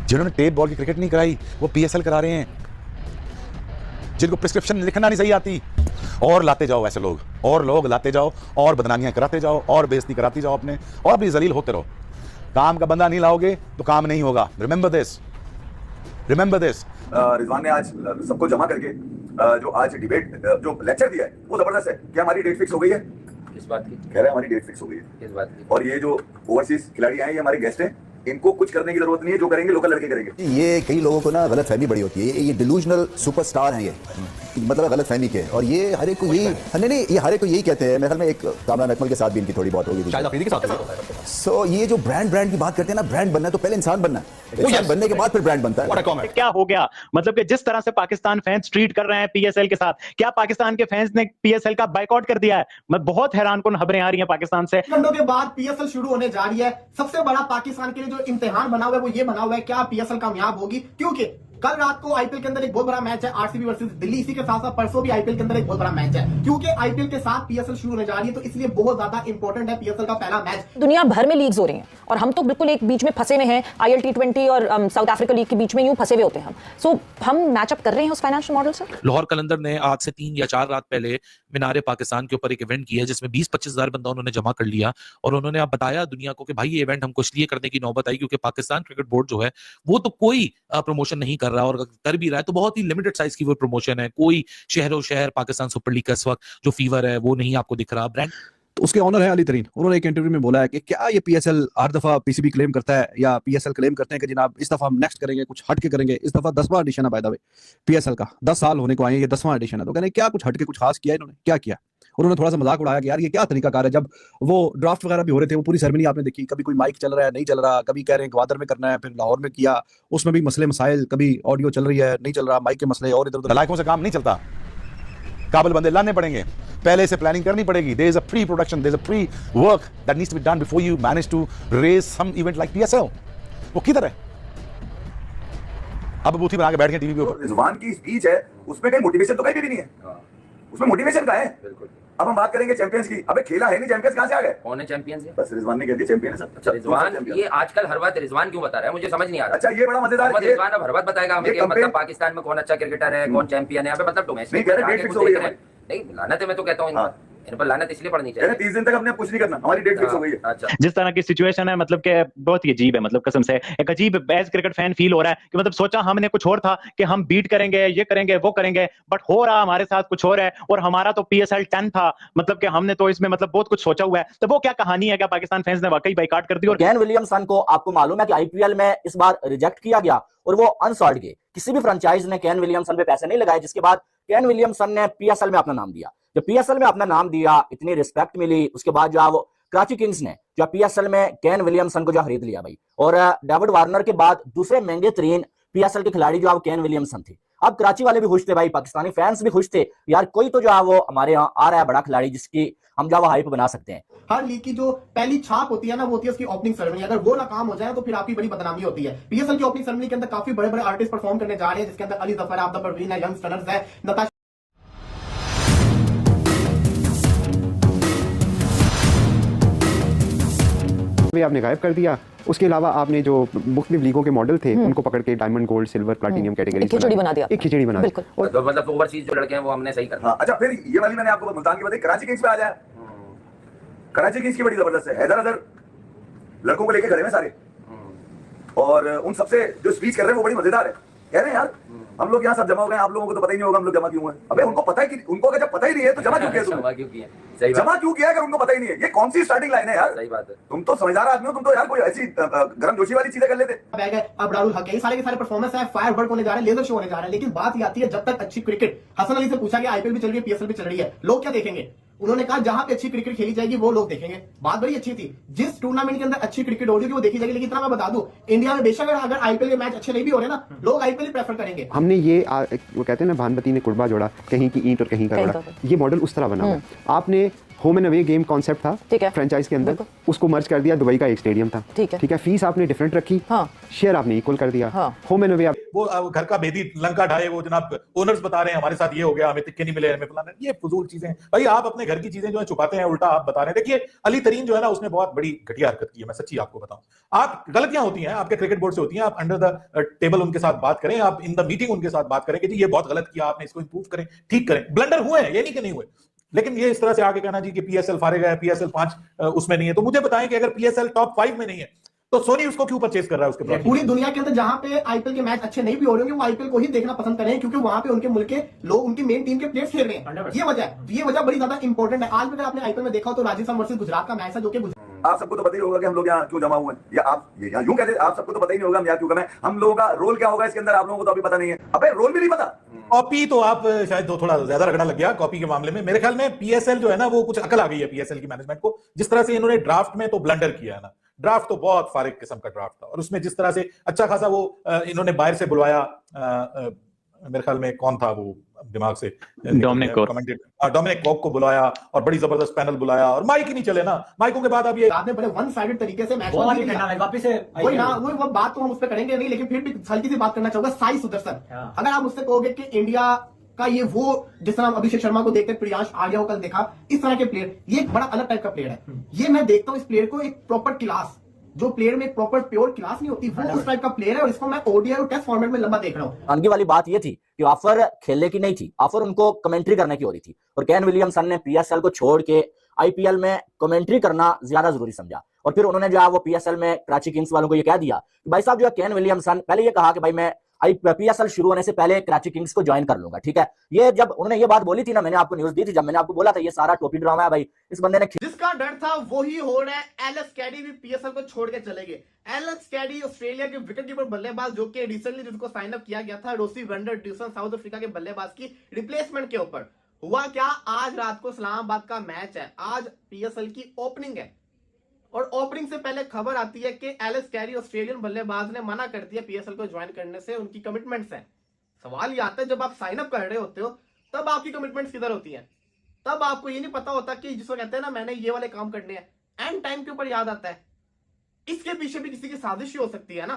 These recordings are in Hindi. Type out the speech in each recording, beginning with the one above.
जिन्होंने टेप बॉल की क्रिकेट नहीं कराई वो पीएसएल करा रहे हैं, जिनको प्रिस्क्रिप्शन लिखना नहीं सही आती। और लाते जाओ ऐसे लोग, और लोग लाते जाओ, और बदनामियां कराते जाओ, और बेइज्जती कराती जाओ अपने, और अपनी जलील होते रहो। काम का बंदा नहीं लाओगे तो काम नहीं होगा। Remember this, remember this. Rizwan ने आज सबको जमा करके जो आज डिबेट जो लेक्चर दिया है वो जबरदस्त है। क्या हमारी डेट फिक्स हो गई है? किस बात की? कह रहे हैं हमारी डेट फिक्स हो गई है। किस बात की? और ये जो ओवरसीज खिलाड़ी आए ये हमारे गेस्ट हैं, इनको कुछ करने की जरूरत नहीं है, जो करेंगे लोकल लड़के करेंगे। ये कई लोगों को ना गलत फहमी बड़ी होती है, ये डिलूजनल सुपरस्टार हैं ये, मतलब गलत फहमी के, और ये हर एक को यही नहीं ये हर एक को यही कहते हैं। मेरे ख्याल में एक कामरान अकमल के साथ भी इनकी थोड़ी बहुत होगी शायद। सो ये जो ब्रांड की बात करते हैं ना, ब्रांड बनना है तो पहले इंसान बनना है, इंसान बनने के बाद फिर ब्रांड बनता है। क्या हो गया मतलब कि जिस तरह से पाकिस्तान फैंस ट्रीट कर रहे हैं पीएसएल के साथ, क्या पाकिस्तान के फैंस ने पीएसएल का बाइकआउट कर दिया है? मैं बहुत हैरान कुन खबरें आ रही हैं पाकिस्तान से। घंटों के बाद पीएसएल शुरू होने जा रही है। सबसे बड़ा पाकिस्तान के लिए जो इम्तिहान बना हुआ है वो ये बना हुआ है, क्या पीएसएल कामयाब होगी? क्योंकि कल रात को आईपीएल के अंदर एक बहुत बड़ा मैच है, आरसीबी वर्सेस दिल्ली। इसी के साथ साथ परसों भी आईपीएल के अंदर एक बहुत बड़ा मैच है, क्योंकि आईपीएल के साथ पीएसएल शुरू होने जा रही है, तो इसलिए बहुत ज्यादा इंपॉर्टेंट है पीएसएल का पहला मैच। दुनिया भर में लीग्स हो रही हैं और हम तो बिल्कुल एक बीच में फंसे हुए हैं, आईएल T20 और साउथ अफ्रीका लीग के बीच में यूं फंसे हुए होते हैं हम। सो हम मैचअप कर रहे हैं उस फाइनेंशियल मॉडल से। लाहौर कलंदर ने आज से 3 या 4 रात पहले मीनारे पाकिस्तान के ऊपर एक इवेंट किया है जिसमें 20-25 हजार बंदा उन्होंने जमा कर लिया, और उन्होंने आप बताया दुनिया को कि भाई ये इवेंट हमको इसलिए करने की नौबत आई क्योंकि पाकिस्तान क्रिकेट बोर्ड जो है वो तो कोई प्रमोशन नहीं कर रहा, और कर भी रहा है तो बहुत ही लिमिटेड साइज की वो प्रमोशन है। कोई शहरों शहर पाकिस्तान सुपर लीग का इस वक्त जो फीवर है वो नहीं आपको दिख रहा। ब्रांड तो उसके ऑनर है अली तरीन, उन्होंने एक इंटरव्यू में बोला है कि क्या ये पीएसएल हर दफा पीसीबी क्लेम करता है या पीएसएल क्लेम करते हैं कि जनाब इस दफा हम नेक्स्ट करेंगे, कुछ हट के करेंगे। इस दफा 10वां एडिशन है बाय द वे पीएसएल का, 10 साल होने को आए, ये 10वां एडिशन है। तो कहने क्या कुछ हट के कुछ खास किया इन्होंने, क्या किया? उन्होंने थोड़ा सा मजाक उड़ाया कि यार ये क्या तरीकाकार है। जब वो ड्राफ्ट वगैरह भी हो रहे थे वो पूरी सेरेमनी आपने देखी, कभी कोई माइक चल रहा है नहीं चल रहा, कभी कह रहे हैं ग्वादर में करना है, फिर लाहौर में किया, उसमें भी मसले मसाइल, कभी ऑडियो चल रही है नहीं चल रहा, माइक के मसले और इधर उधर। लाइकों से काम नहीं चलता, काबिल बंदे लाने पड़ेंगे, पहले से प्लानिंग करनी पड़ेगी। There is a pre production, there is a pre work that needs to be done before you manage to raise some event like PSL. वो किधर है? अब बूथी बना के बैठ गए टीवी के ऊपर। रिजवान की स्पीच है उसमें कहीं मोटिवेशन तो कहीं भी नहीं है, उसमें मोटिवेशन का है। बिल्कुल। अब हम बात करेंगे चैंपियंस की। अबे खेला है नहीं, चैंपियंस कहां से आ गए? कौन है चैंपियन? बस रिजवान ने कह दिया चैंपियन है सब। अच्छा रिजवान, ये आजकल हर बात रिजवान क्यों बता रहा है मुझे समझ नहीं आ रहा। अच्छा ये बड़ा मजेदार है, रिजवान अब हर बात बताएगा हमें कि मतलब पाकिस्तान में कौन अच्छा क्रिकेटर है, कौन चैंपियन है। अबे मतलब डोमेस्टिक नहीं, लानत है। मैं तो कहता हूँ इन पर लानत इसलिए पड़नी चाहिए। 30 दिन तक हमने कुछ नहीं करना, हमारी डेट फिक्स हो गई है। अच्छा, जिस तरह की सिचुएशन है मतलब कि बहुत ही अजीब है, मतलब कसम से एक अजीब एज क्रिकेट फैन फील हो रहा है कि मतलब सोचा हमने कुछ और था कि हम बीट करेंगे, ये करेंगे, वो करेंगे, बट हो रहा हमारे साथ कुछ और है। और हमारा तो PSL 10 था, मतलब कि हमने तो इसमें मतलब बहुत कुछ सोचा हुआ है। तो वो क्या कहानी है? क्या पाकिस्तान फैंस ने वाकई बाइकाट कर दी? और केन विलियमसन को आपको मालूम है कि आईपीएल में इस बार रिजेक्ट किया गया और वो अनसॉल्ड गए। किसी भी फ्रेंचाइज ने केन विलियमसन पे पैसे नहीं लगाए, जिसके बाद केन विलियमसन ने पीएसएल में अपना नाम दिया। जब पीएसएल में अपना नाम दिया, इतनी रिस्पेक्ट मिली, उसके बाद जो वो कराची किंग्स ने जो पीएसएल में केन विलियमसन को जो खरीद लिया भाई, और डेविड वार्नर के बाद दूसरे महंगे तरीन पीएसएल के खिलाड़ी जो केन विलियमसन थे। अब कराची वाले भी खुश थे भाई, पाकिस्तानी फैंस भी खुश थे, यार कोई तो जो वो हमारे यहाँ आ रहा है बड़ा खिलाड़ी जिसकी हम जो हाइप बना सकते हैं। हर लीग की जो पहली छाप होती है ना, वो होती है उसकी ओपनिंग सेरेमनी। अगर वो नाकाम हो जाए तो फिर आपकी बड़ी बदनामी होती है। पीएसएल की ओपनिंग सेरेमनी के अंदर काफी बड़े बड़े आर्टिस्ट परफॉर्म करने जा रहे हैं, जिसके अंदर अली जफर, आबदा परवीन है, यंग स्टनर्स है, नताशा आपने गायब कर दिया। उसके अलावा आपने जो मुख्तलिफ लीगों के मॉडल थे उनको पकड़ के diamond, gold, silver, platinum category खिचड़ी बना दिया, एक खिचड़ी बना दी। और तो मतलब ओवरसीज जो लड़के हैं वो हमने सही कर। अच्छा फिर ये वाली मैंने आपको मुल्तान की बताई, कराची किंग्स पे आ जाए। कराची किंग्स की बड़ी जबरदस्त है, हैदर अजहर लड़कों को लेके खड़े हैं सारे, और उन सबसे जो स्पीच कर रहे हैं वो बड़ी मजेदार है। कह रहे हैं यार हम लोग यहाँ सब जमा हो गए, आप लोगों को तो पता ही नहीं होगा हम लोग जमा क्यों हुए। अबे उनको पता है कि उनको अगर जब पता ही नहीं है तो जमा क्यों किया? जमा क्यों किया? सही बात। जमा क्यों किया अगर उनको पता ही नहीं है? ये कौन सी स्टार्टिंग लाइन है यार? सही बात है। तुम तो समझदार आदमी हो, तुम तो यार कोई ऐसी गर्म जोशी वाली चीजें कर लेते। अबरारुल हक है, सारे के सारे परफॉर्मेंस है, फायरवर्क होने जा रहे हैं, लेजर शो होने जा रहे हैं। लेकिन बात ये आती है जब तक अच्छी क्रिकेट, हसन अली से पूछा कि आईपीएल भी चल रही है, पीएसएल भी चल रही है, लोग क्या देखेंगे? उन्होंने कहा जहां पे अच्छी क्रिकेट खेली जाएगी वो लोग देखेंगे। बात बड़ी अच्छी थी, जिस टूर्नामेंट के अंदर अच्छी क्रिकेट हो रही है वो देखी जाएगी। लेकिन इतना मैं बता दूं, इंडिया में बेशक अगर आईपीएल के मैच अच्छे नहीं भी हो रहे ना, लोग आईपीएल प्रेफर करेंगे। हमने ये वो कहते हैं ना भानवती ने कुर्बा जोड़ा, कहीं की ईंट और कहीं का जोड़ा, ये मॉडल उस तरह बना हुआ। आपने home and away game concept था ठीक है। फ्रेंचाइज के अंदर, उसको मर्ज कर दिया, दुबई का एक स्टेडियम था, ठीक है। ठीक है, फीस आपने डिफरेंट रखी, हाँ। शेयर आपने इक्वल कर दिया, हाँ। होम एंड अवे वो घर का भेदी लंका ढाए, वो जनाब ओनर्स बता रहे हैं हमारे साथ ये हो गया, हमें टिक्के नहीं मिले, हमें फलाना, ये फजूल चीजें। भाई आप अपने घर की चीजें जो है छुपाते हैं, उल्टा आप बता रहे हैं। देखिए अली तरीन जो है ना, उसने बहुत बड़ी घटिया हरकत की है, मैं सच्ची आपको बताऊं। आप गलतियां होती हैं, आपके क्रिकेट बोर्ड से होती हैं, आप अंडर द टेबल उनके साथ बात करें, आप इन द मीटिंग उनके साथ बात करें कि जी ये बहुत गलत किया आपने, इसको इंप्रूव करें, ठीक करें। ब्लंडर हुए हैं, ये नहीं कि नहीं हुए, लेकिन ये इस तरह से आगे कहना जी कि पीएसएल फारिग है, पीएसएल 5 उसमें नहीं है, तो मुझे बताएं कि अगर पीएसएल टॉप 5 में नहीं है तो सोनी उसको क्यों परचेज कर रहा है उसके बाद? पूरी दुनिया के अंदर जहां पे आईपीएल के मैच अच्छे नहीं भी हो रहे होंगे, वो आईपीएल को ही देखना पसंद करें, क्योंकि वहां पे उनके मुल्क के लोग, उनकी मेन टीम के प्लेयर्स खेल रहे हैं। ये वजह है, ये वजह बड़ी ज्यादा इंपॉर्टेंट है। आज भी अगर आपने आईपीएल में देखा हो तो राजस्थान वर्सेस गुजरात का मैच है, जो कि आप सबको तो पता ही होगा कि हम लोग यहाँ क्यों जमा हुए हैं, या आप यहाँ यूं कहते, आप सबको तो पता ही नहीं होगा हम यहाँ क्यों जमा। हम लोगों का रोल क्या होगा इसके अंदर, आप लोगों को तो अभी पता नहीं है। अबे रोल भी नहीं पता। कॉपी तो आप शायद थोड़ा ज्यादा रगड़ा लग गया कॉपी के मामले में। मेरे ख्याल में पीएसएल जो है ना, वो कुछ अकल आ गई है पीएसएल की मैनेजमेंट को। जिस तरह से इन्होंने ड्राफ्ट में तो ब्लंडर किया है ना, ड्राफ्ट तो बहुत फारिग किस्म का ड्राफ्ट था, और उसमें जिस तरह से अच्छा खासा वो इन्होंने बाहर से बुलवाया, मेरे ख्याल में कौन था वो, दिमाग से डोमिनिक कॉक को बुलाया, और बड़ी जबरदस्त पैनल बुलाया, और माइक ही नहीं चले ना, माइकों के बाद अब ये आपने बड़े वन साइडेड तरीके से मैच वापस वही ना, वो बात तो हम उस पर करेंगे नहीं, लेकिन फिर भी हल्की सी बात करना चाहूंगा। साई सुदर्शन, अगर आप मुझसे कहोगे कि इंडिया का ये वो, जिस तरह हम अभिषेक शर्मा को देखते हैं, प्रियांश आर्या को कल देखा, इस तरह के प्लेयर, ये एक बड़ा अलग टाइप का प्लेयर है। ये मैं देखता हूँ इस प्लेयर को एक प्रॉपर क्लास, जो प्लेयर में प्रॉपर प्योर क्लास नहीं होती, वो उस टाइप का प्लेयर है, और इसको मैं ओडीआई और टेस्ट फॉर्मेट में लंबा देख रहा हूँ। आगे वाली बात ये थी कि ऑफर खेलने की नहीं थी, ऑफर उनको कमेंट्री करने की हो रही थी, और केन विलियमसन ने पीएसएल को छोड़ के आईपीएल में कमेंट्री करना ज्यादा जरूरी समझा। और फिर उन्होंने जो है वो पीएसएल में कराची किंग्स वालों को ये कह दिया कि भाई साहब जो है केन विलियमसन, पहले ये कहा कि भाई मैं पीएसएल शुरू होने से पहले कराची किंग्स को ज्वाइन कर लूंगा, ठीक है। ये जब उन्होंने ये बात बोली थी ना, मैंने आपको न्यूज दी थी, जब मैंने आपको बोला था ये सारा टोपी ड्रामा है भाई, इस बंदे ने, जिसका डर था वही हो रहा है। एलेक्स कैडी भी पीएसएल को छोड़ के चले गए। एलेक्स कैडी ऑस्ट्रेलिया के विकेटकीपर बल्लेबाज, जो कि रिसेंटली जिसको साइन अप किया गया था Rassie van der Dussen, South Africa के बल्लेबाज की रिप्लेसमेंट के ऊपर। हुआ क्या, आज रात को इस्लामाबाद का मैच है, आज पीएसएल की ओपनिंग है, और ओपनिंग से पहले खबर आती है कि एलेक्स कैरी ऑस्ट्रेलियन बल्लेबाज ने मना कर दिया पीएसएल को ज्वाइन करने से, उनकी कमिटमेंट्स हैं। सवाल ये आता है, जब आप साइन अप कर रहे होते हो तब आपकी कमिटमेंट्स किधर होती हैं? तब आपको ये नहीं पता होता कि जिसको कहते हैं ना मैंने ये वाले काम करने हैं, एंड टाइम के ऊपर याद आता है। इसके पीछे भी किसी की साजिश ही हो सकती है ना।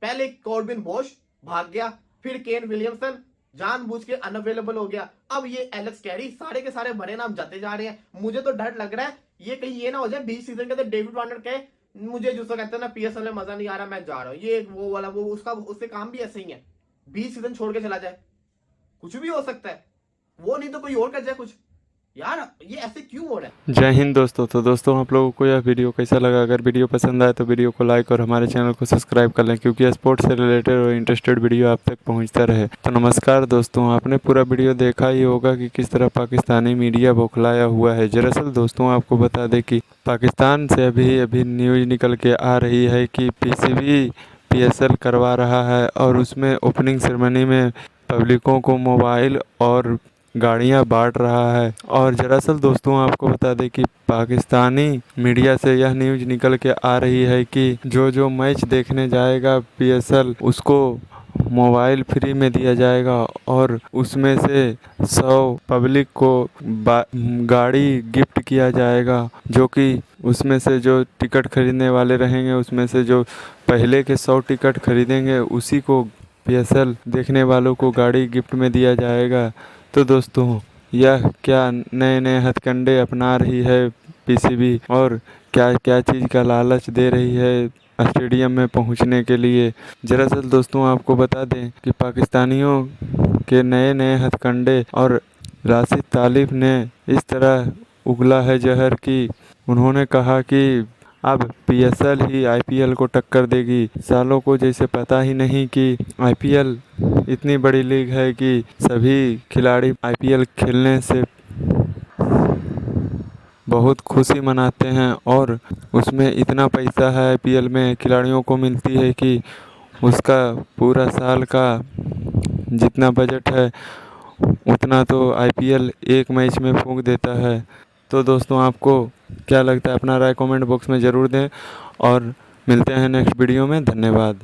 पहले कॉर्बिन बोश भाग गया, फिर केन विलियमसन जानबूझ के अनअवेलेबल हो गया, अब ये एलेक्स कैरी, सारे के सारे बड़े नाम जाते जा रहे हैं। मुझे तो डर लग रहा है ये कहीं ये ना हो जाए 20 सीजन के अंदर डेविड वार्नर कहे मुझे जिसको कहते हैं ना पीएसएल में मजा नहीं आ रहा, मैं जा रहा हूँ, ये वो वाला वो उसका उससे काम भी ऐसे ही है, 20 सीजन छोड़ के चला जाए, कुछ भी हो सकता है। वो नहीं तो कोई और कर जाए कुछ। यार ये ऐसे क्यों हो रहा है? जय हिंद दोस्तों। तो दोस्तों आप लोगों को यह वीडियो कैसा लगा? अगर वीडियो पसंद आए तो वीडियो को लाइक और हमारे चैनल को सब्सक्राइब कर लें, क्योंकि स्पोर्ट्स से रिलेटेड और इंटरेस्टेड वीडियो आप तक पहुंचता रहे। तो नमस्कार दोस्तों, आपने पूरा वीडियो देखा ही होगा कि किस तरह पाकिस्तानी मीडिया बौखलाया हुआ है। दरअसल दोस्तों आपको बता दें कि पाकिस्तान से अभी न्यूज़ निकल के आ रही है कि पीसीबी पीएसएल करवा रहा है, और उसमें ओपनिंग सेरेमनी में पब्लिकों को मोबाइल और गाड़ियां बांट रहा है। और दरअसल दोस्तों आपको बता दें कि पाकिस्तानी मीडिया से यह न्यूज़ निकल के आ रही है कि जो मैच देखने जाएगा पीएसएल उसको मोबाइल फ्री में दिया जाएगा, और उसमें से 100 पब्लिक को गाड़ी गिफ्ट किया जाएगा, जो कि उसमें से जो टिकट खरीदने वाले रहेंगे उसमें से जो पहले के 100 टिकट खरीदेंगे उसी को पीएसएल देखने वालों को गाड़ी गिफ्ट में दिया जाएगा। तो दोस्तों यह क्या नए नए हथकंडे अपना रही है पीसीबी, और क्या क्या चीज़ का लालच दे रही है स्टेडियम में पहुंचने के लिए। दरअसल दोस्तों आपको बता दें कि पाकिस्तानियों के नए नए हथकंडे, और राशिद तालिब ने इस तरह उगला है जहर कि उन्होंने कहा कि अब पीएसएल ही आईपीएल को टक्कर देगी। सालों को जैसे पता ही नहीं कि आईपीएल इतनी बड़ी लीग है कि सभी खिलाड़ी आईपीएल खेलने से बहुत खुशी मनाते हैं, और उसमें इतना पैसा है आईपीएल में खिलाड़ियों को मिलती है कि उसका पूरा साल का जितना बजट है उतना तो आईपीएल एक मैच में फूंक देता है। तो दोस्तों आपको क्या लगता है? अपना राय कमेंट बॉक्स में ज़रूर दें, और मिलते हैं नेक्स्ट वीडियो में। धन्यवाद।